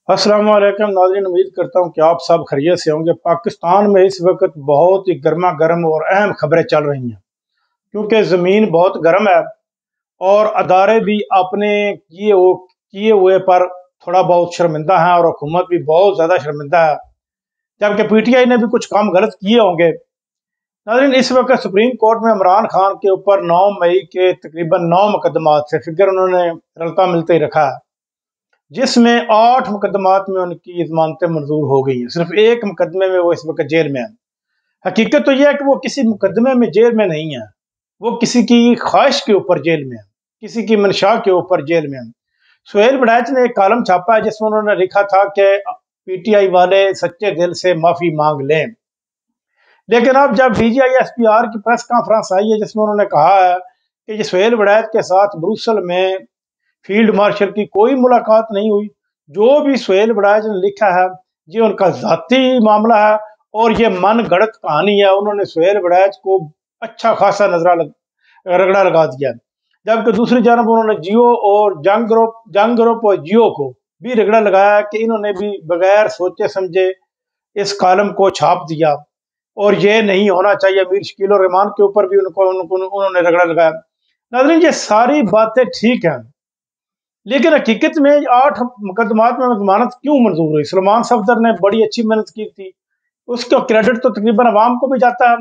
अस्सलाम वालेकुम नाज़रीन, उम्मीद करता हूँ कि आप सब खैरियत से होंगे। पाकिस्तान में इस वक्त बहुत ही गर्मा गर्म और अहम खबरें चल रही हैं, क्योंकि ज़मीन बहुत गर्म है और अदारे भी अपने किए हुए पर थोड़ा बहुत शर्मिंदा हैं और हुकूमत भी बहुत ज़्यादा शर्मिंदा है, जबकि पीटीआई ने भी कुछ काम गलत किए होंगे। नाज़रीन, इस वक्त सुप्रीम कोर्ट में इमरान खान के ऊपर 9 मई के तकरीबन 9 मुकदमात से फिगर उन्होंने रलता मिलता ही रखा है, जिसमें 8 मुकदमात में उनकी जमानतें मंजूर हो गई हैं। सिर्फ एक मुकदमे में वो इस वक्त जेल में है। हकीकत तो यह है कि वो किसी मुकदमे में जेल में नहीं है, वो किसी की ख्वाहिश के ऊपर जेल में है, किसी की मंशा के ऊपर जेल में है। सुहेल बड़ैच ने एक कॉलम छापा है जिसमें उन्होंने लिखा था कि पीटीआई वाले सच्चे दिल से माफी मांग लें। लेकिन अब जब DGI-SPR की प्रेस कॉन्फ्रेंस आई है जिसमें उन्होंने कहा है कि सुहेल बड़ैच के साथ ब्रुसल में फील्ड मार्शल की कोई मुलाकात नहीं हुई, जो भी सुहेल बड़ैच ने लिखा है ये उनका जाती मामला है और ये मन गढ़ंत कहानी है। उन्होंने सुहेल बड़ैच को अच्छा खासा रगड़ा लगा दिया, जबकि दूसरी जानब उन्होंने जियो और जंग ग्रुप और जियो को भी रगड़ा लगाया कि इन्होंने भी बगैर सोचे समझे इस कॉलम को छाप दिया और ये नहीं होना चाहिए। मीर शकील और रहमान के ऊपर भी उन्होंने रगड़ा लगाया। नाज़रीन, ये सारी बातें ठीक हैं, लेकिन हकीकत में 8 मुकदमात में जमानत क्यों मंजूर हुई? सलमान सफदर ने बड़ी अच्छी मेहनत की थी, उसका क्रेडिट तो तकरीबन अवाम को भी जाता है,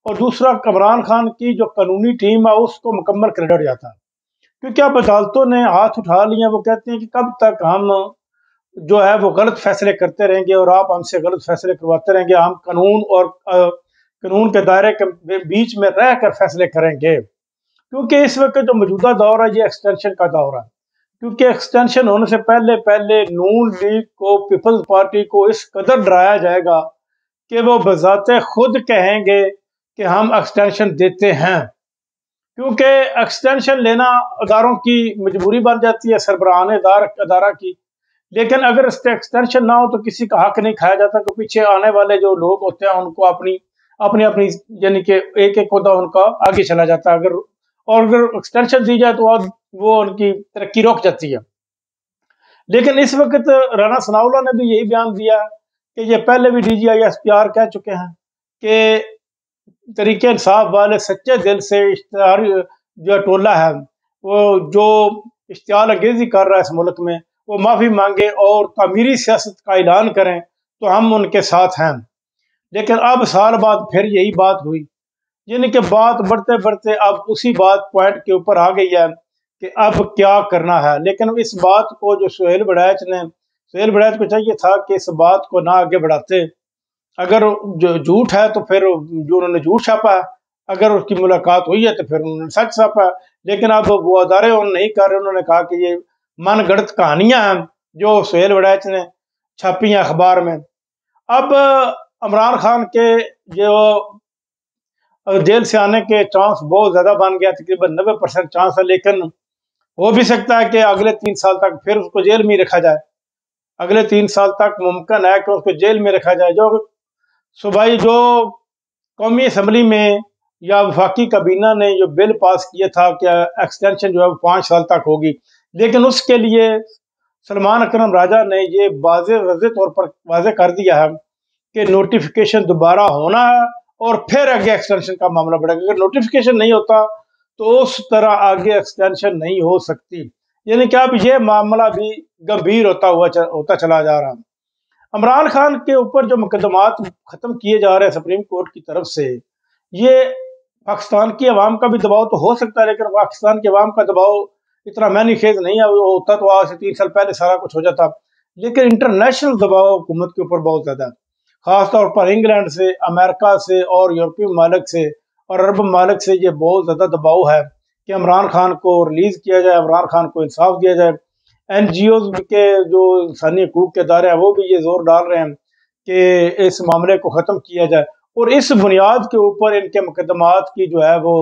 और दूसरा इमरान खान की जो कानूनी टीम है उसको मुकम्मल क्रेडिट जाता है, क्योंकि अब अदालतों ने हाथ उठा लिया। वो कहते हैं कि कब तक हम जो है वो गलत फैसले करते रहेंगे और आप हमसे गलत फैसले करवाते रहेंगे। हम कानून के दायरे के बीच में रह कर फैसले करेंगे, क्योंकि इस वक्त जो मौजूदा दौर है ये एक्सटेंशन का दौर है। क्योंकि एक्सटेंशन होने से पहले पहले नून लीग को, पीपल्स पार्टी को इस कदर डराया जाएगा कि वो बजाते खुद कहेंगे कि हम एक्सटेंशन देते हैं, क्योंकि एक्सटेंशन लेना अदारों की मजबूरी बन जाती है, सरबराहान अदारा की। लेकिन अगर एक्सटेंशन ना हो तो किसी का हक नहीं खाया जाता, तो पीछे आने वाले जो लोग होते हैं उनको अपनी अपनी अपनी यानी कि एक एक होता उनका आगे चला जाता है। अगर एक्सटेंशन दी जाए तो वो उनकी तरक्की रुक जाती है। लेकिन इस वक्त राना सनाउल्लाह ने भी यही बयान दिया कि ये पहले भी DGI-SPR कह चुके हैं कि तरीके इंसाफ वाले सच्चे दिल से इश्तिहार जो टोला है वो जो इश्तिहार अंगेजी कर रहा है इस मुल्क में, वो माफ़ी मांगे और तामीरी सियासत का ऐलान करें तो हम उनके साथ हैं। लेकिन अब साल बाद फिर यही बात हुई, यानी कि बात बढ़ते बढ़ते अब उसी बात पॉइंट के ऊपर आ गई है कि अब क्या करना है। लेकिन इस बात को जो सुहेल बड़ैच को चाहिए था कि इस बात को ना आगे बढ़ाते। अगर जो झूठ है तो फिर जो उन्होंने झूठ छापा है, अगर उसकी मुलाकात हुई है तो फिर उन्होंने सच छापा है। लेकिन अब वो अदारे नहीं कर रहे। उन्होंने कहा कि ये मन गढ़ंत कहानियां हैं जो सुहेल बड़ैच ने छापी हैं अखबार में। अब इमरान खान के जो जेल से आने के चांस बहुत ज़्यादा बन गया, तकरीबन 90% चांस है। लेकिन हो भी सकता है कि अगले 3 साल तक फिर उसको जेल में ही रखा जाए। अगले 3 साल तक मुमकिन है कि उसको जेल में रखा जाए। सूबाई जो कौमी असम्बली में या वफाकी काबीना ने जो बिल पास किया था कि एक्सटेंशन जो है 5 साल तक होगी, लेकिन उसके लिए सलमान अकरम राजा ने ये वाज़े तौर पर वाज़े कर दिया है कि नोटिफिकेशन दोबारा होना है और फिर आगे एक्सटेंशन का मामला बढ़ेगा। अगर नोटिफिकेशन नहीं होता तो उस तरह आगे एक्सटेंशन नहीं हो सकती। यानी कि अब ये मामला भी गंभीर होता चला जा रहा है। इमरान खान के ऊपर जो मुकदमात खत्म किए जा रहे हैं सुप्रीम कोर्ट की तरफ से, ये पाकिस्तान की आवाम का भी दबाव तो हो सकता है, लेकिन पाकिस्तान की आवाम का दबाव इतना मैनीखेज नहीं है। वो होता तो आज से 3 साल पहले सारा कुछ हो जाता। लेकिन इंटरनेशनल दबाव हुकूमत के ऊपर बहुत ज़्यादा है, ख़ासतौर पर इंग्लैंड से, अमेरिका से और यूरोपीय ममालिक से और अरब ममालिक से ये बहुत ज़्यादा दबाव है कि इमरान खान को रिलीज़ किया जाए, इमरान खान को इंसाफ दिया जाए। NGOs के जो इंसानी हकूक़ के इदारे हैं वो भी ये जोर डाल रहे हैं कि इस मामले को ख़त्म किया जाए, और इस बुनियाद के ऊपर इनके मुकदमात की जो है वो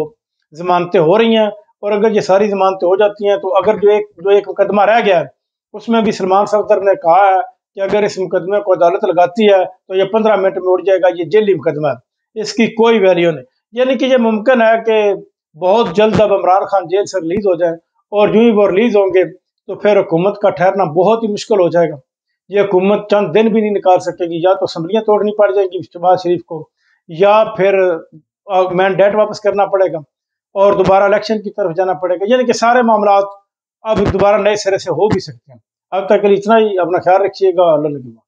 ज़मानतें हो रही हैं। और अगर ये सारी ज़मानतें हो जाती हैं तो अगर जो एक मुकदमा रह गया है उसमें भी सलमान सफदर ने कहा है कि अगर इस मुकदमे को अदालत लगाती है तो ये 15 मिनट में उड़ जाएगा, ये जेली मुकदमा है, इसकी कोई वैल्यू नहीं। यानी कि ये मुमकिन है कि बहुत जल्द अब इमरान खान जेल से रिलीज़ हो जाए, और यूँ ही वो रिलीज़ होंगे तो फिर हुकूमत का ठहरना बहुत ही मुश्किल हो जाएगा। یہ حکومت چند دن بھی نہیں نکال سکے گی، یا تو اسمبلیاں توڑنی پڑ جائیں گی شہباز شریف کو، یا پھر مینڈیٹ واپس کرنا پڑے گا اور دوبارہ الیکشن کی طرف جانا پڑے گا، یعنی کہ سارے معاملات اب دوبارہ نئے سرے سے ہو بھی سکتے ہیں۔ اب تک کے لیے اتنا ہی، اپنا خیال رکھیے گا، اللہ نگہبان۔